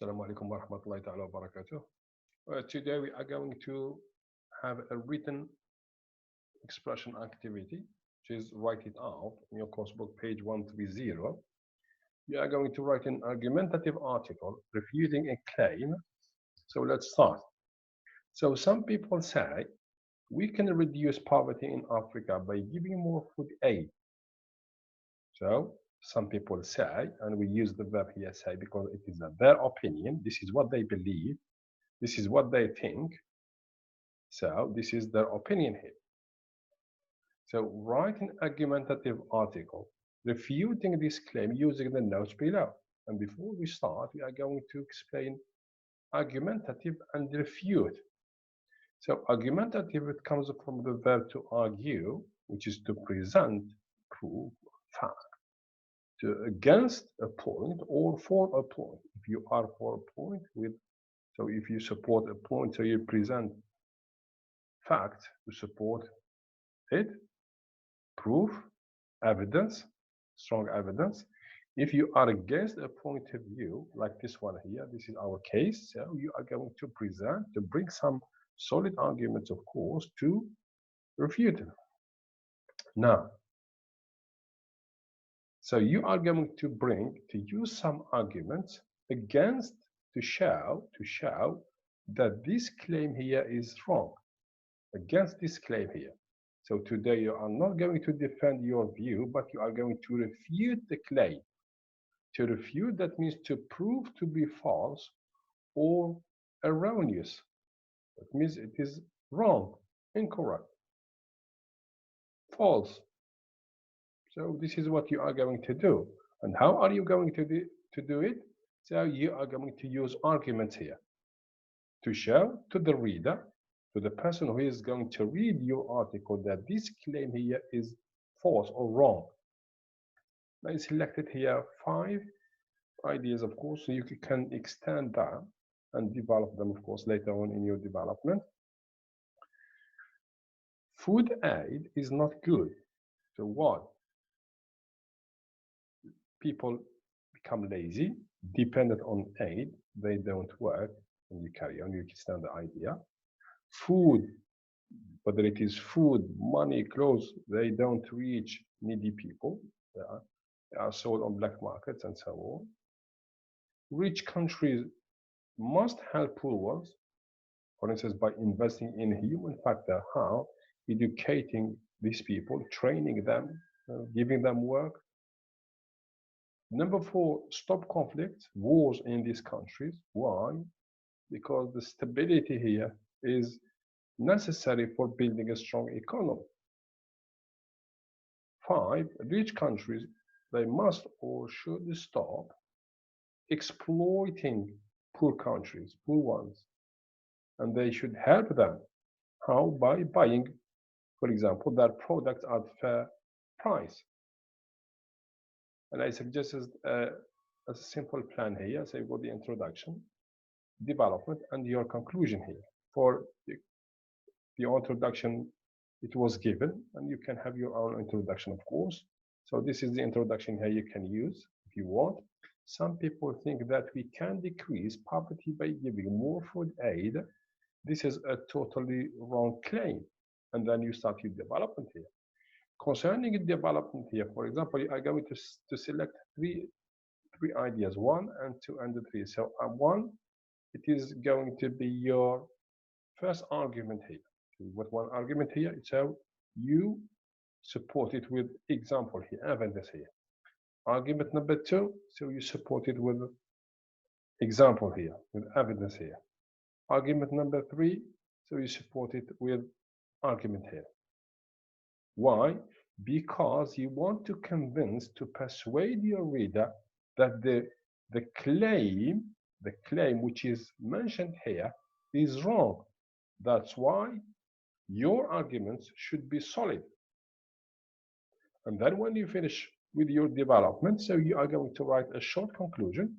Assalamu alaikum wa rahmatullahi ta'ala wa barakatuh. Today we are going to have a written expression activity, which is write it out in your course book, page 130. You are going to write an argumentative article refuting a claim. So let's start. So some people say we can reduce poverty in Africa by giving more food aid. So some people say, and we use the verb here say because it is their opinion, this is what they believe, this is what they think. So this is their opinion here. So write an argumentative article refuting this claim using the notes below. And before we start, we are going to explain argumentative and refute. So argumentative, it comes from the verb to argue, which is to present, prove, fact, to against a point or for a point. If you are for a point so if you support a point, so you present fact to support it, proof, evidence, strong evidence. If you are against a point of view, like this one here, this is our case, so you are going to present, to bring some solid arguments, of course, to refute it. Now, so you are going to use some arguments against, to show that this claim here is wrong, against this claim here. So today you are not going to defend your view, but you are going to refute the claim. To refute, that means to prove to be false or erroneous. That means it is wrong, incorrect, false. So this is what you are going to do. And how are you going to do it? So you are going to use arguments here to show to the reader, to the person who is going to read your article, that this claim here is false or wrong. I selected here 5 ideas, of course, so you can extend that and develop them, of course, later on in your development. Food aid is not good. So what? People become lazy, dependent on aid, they don't work, and you carry on, you extend the idea. Food, whether it is food, money, clothes, they don't reach needy people. They are sold on black markets and so on. Rich countries must help poor ones, for instance, by investing in human factor. How? Educating these people, training them, giving them work. Number 4, stop conflicts, wars in these countries. Why? Because the stability here is necessary for building a strong economy. 5, rich countries, they must or should stop exploiting poor countries, poor ones, and they should help them. How? By buying, for example, their products at fair price. And I suggested a simple plan here. So you've got the introduction, development, and your conclusion here. For the introduction, it was given, and you can have your own introduction, of course. So this is the introduction here you can use if you want. Some people think that we can decrease poverty by giving more food aid. This is a totally wrong claim. And then you start your development here. Concerning development here, for example, you are going to select three ideas, 1 and 2 and 3. So 1, it is going to be your first argument here. What one argument here? So you support it with example here, evidence here. Argument number 2, so you support it with example here, with evidence here. Argument number 3, so you support it with argument here. Why? Because you want to convince, to persuade your reader that the claim which is mentioned here is wrong. That's why your arguments should be solid. And then when you finish with your development, so you are going to write a short conclusion.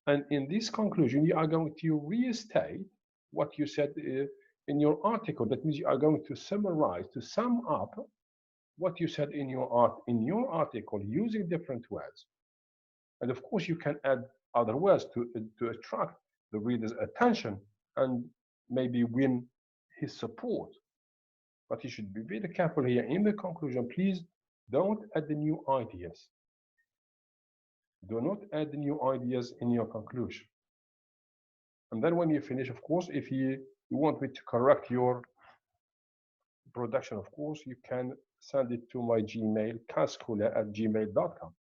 And in this conclusion, you are going to restate what you said in your article. That means you are going to summarize, to sum up what you said in your article using different words. And of course, you can add other ways to attract the reader's attention and maybe win his support. But you should be very careful here in the conclusion. Please don't add the new ideas. Do not add the new ideas in your conclusion. And then when you finish, of course, if you want me to correct your production, of course, you can send it to my Gmail, kaskoula@gmail.com.